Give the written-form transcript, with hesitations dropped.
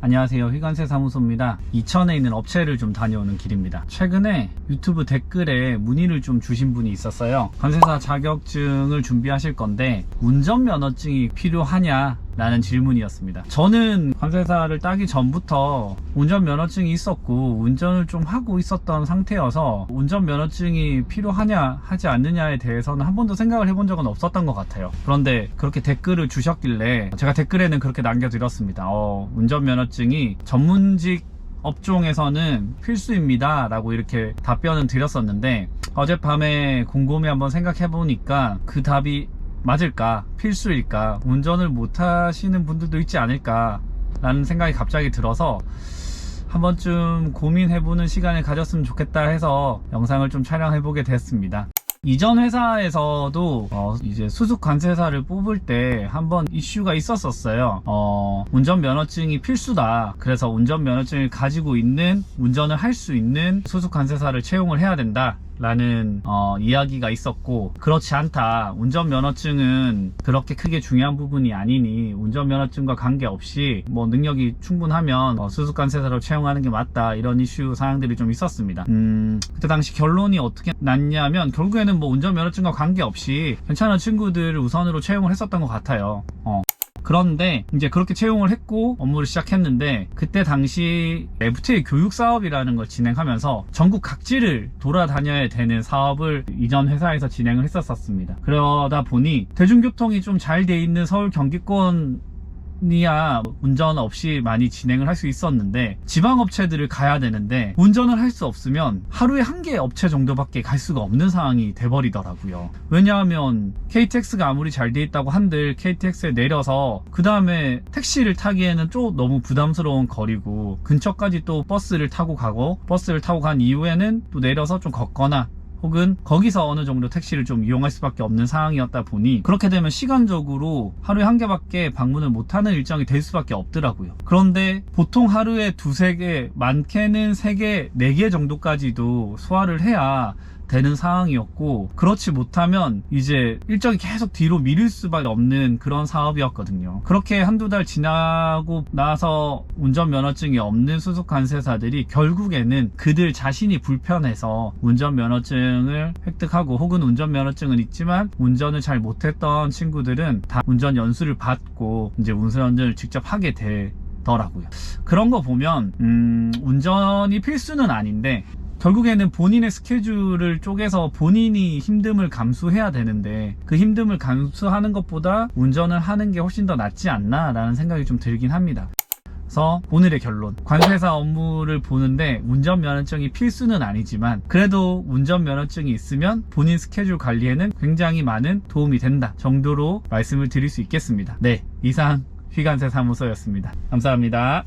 안녕하세요. 휘관세 사무소입니다. 이천에 있는 업체를 좀 다녀오는 길입니다. 최근에 유튜브 댓글에 문의를 좀 주신 분이 있었어요. 관세사 자격증을 준비하실 건데 운전면허증이 필요하냐? 라는 질문이었습니다. 저는 관세사를 따기 전부터 운전면허증이 있었고 운전을 좀 하고 있었던 상태여서 운전면허증이 필요하냐 하지 않느냐에 대해서는 한 번도 생각을 해본 적은 없었던 것 같아요. 그런데 그렇게 댓글을 주셨길래 제가 댓글에는 그렇게 남겨드렸습니다. 운전면허증이 전문직 업종에서는 필수입니다 라고 이렇게 답변은 드렸었는데 어젯밤에 곰곰이 한번 생각해 보니까 그 답이 맞을까? 필수일까? 운전을 못 하시는 분들도 있지 않을까? 라는 생각이 갑자기 들어서 한 번쯤 고민해보는 시간을 가졌으면 좋겠다 해서 영상을 좀 촬영해보게 됐습니다. 이전 회사에서도 이제 수습 관세사를 뽑을 때 한번 이슈가 있었었어요. 운전면허증이 필수다. 그래서 운전면허증을 가지고 있는, 운전을 할 수 있는 수습 관세사를 채용을 해야 된다 라는 이야기가 있었고, 그렇지 않다, 운전면허증은 그렇게 크게 중요한 부분이 아니니 운전면허증과 관계없이 뭐 능력이 충분하면 수습관세사로 채용하는 게 맞다, 이런 이슈 사항들이 좀 있었습니다. 그때 당시 결론이 어떻게 났냐면 결국에는 뭐 운전면허증과 관계없이 괜찮은 친구들을 우선으로 채용을 했었던 것 같아요. 그런데 이제 그렇게 채용을 했고 업무를 시작했는데, 그때 당시 FTA 교육 사업이라는 걸 진행하면서 전국 각지를 돌아다녀야 되는 사업을 이전 회사에서 진행을 했었습니다. 그러다 보니 대중교통이 좀 잘 돼 있는 서울 경기권 이야 운전 없이 많이 진행을 할 수 있었는데, 지방업체들을 가야 되는데 운전을 할 수 없으면 하루에 한 개의 업체 정도밖에 갈 수가 없는 상황이 돼버리더라고요. 왜냐하면 KTX가 아무리 잘 돼 있다고 한들 KTX에 내려서 그 다음에 택시를 타기에는 좀 너무 부담스러운 거리고, 근처까지 또 버스를 타고 가고, 버스를 타고 간 이후에는 또 내려서 좀 걷거나 혹은 거기서 어느 정도 택시를 좀 이용할 수밖에 없는 상황이었다 보니, 그렇게 되면 시간적으로 하루에 한 개밖에 방문을 못하는 일정이 될 수밖에 없더라고요. 그런데 보통 하루에 두세 개, 많게는 3개, 4개 정도까지도 소화를 해야 되는 상황이었고, 그렇지 못하면 이제 일정이 계속 뒤로 미룰 수밖에 없는 그런 사업이었거든요. 그렇게 한두 달 지나고 나서 운전면허증이 없는 수습관세사들이 결국에는 그들 자신이 불편해서 운전면허증을 획득하고, 혹은 운전면허증은 있지만 운전을 잘 못했던 친구들은 다 운전 연수를 받고 이제 운전을 직접 하게 되더라고요. 그런 거 보면 운전이 필수는 아닌데 결국에는 본인의 스케줄을 쪼개서 본인이 힘듦을 감수해야 되는데, 그 힘듦을 감수하는 것보다 운전을 하는 게 훨씬 더 낫지 않나 라는 생각이 좀 들긴 합니다. 그래서 오늘의 결론, 관세사 업무를 보는데 운전면허증이 필수는 아니지만 그래도 운전면허증이 있으면 본인 스케줄 관리에는 굉장히 많은 도움이 된다 정도로 말씀을 드릴 수 있겠습니다. 네, 이상 휘관세 사무소였습니다. 감사합니다.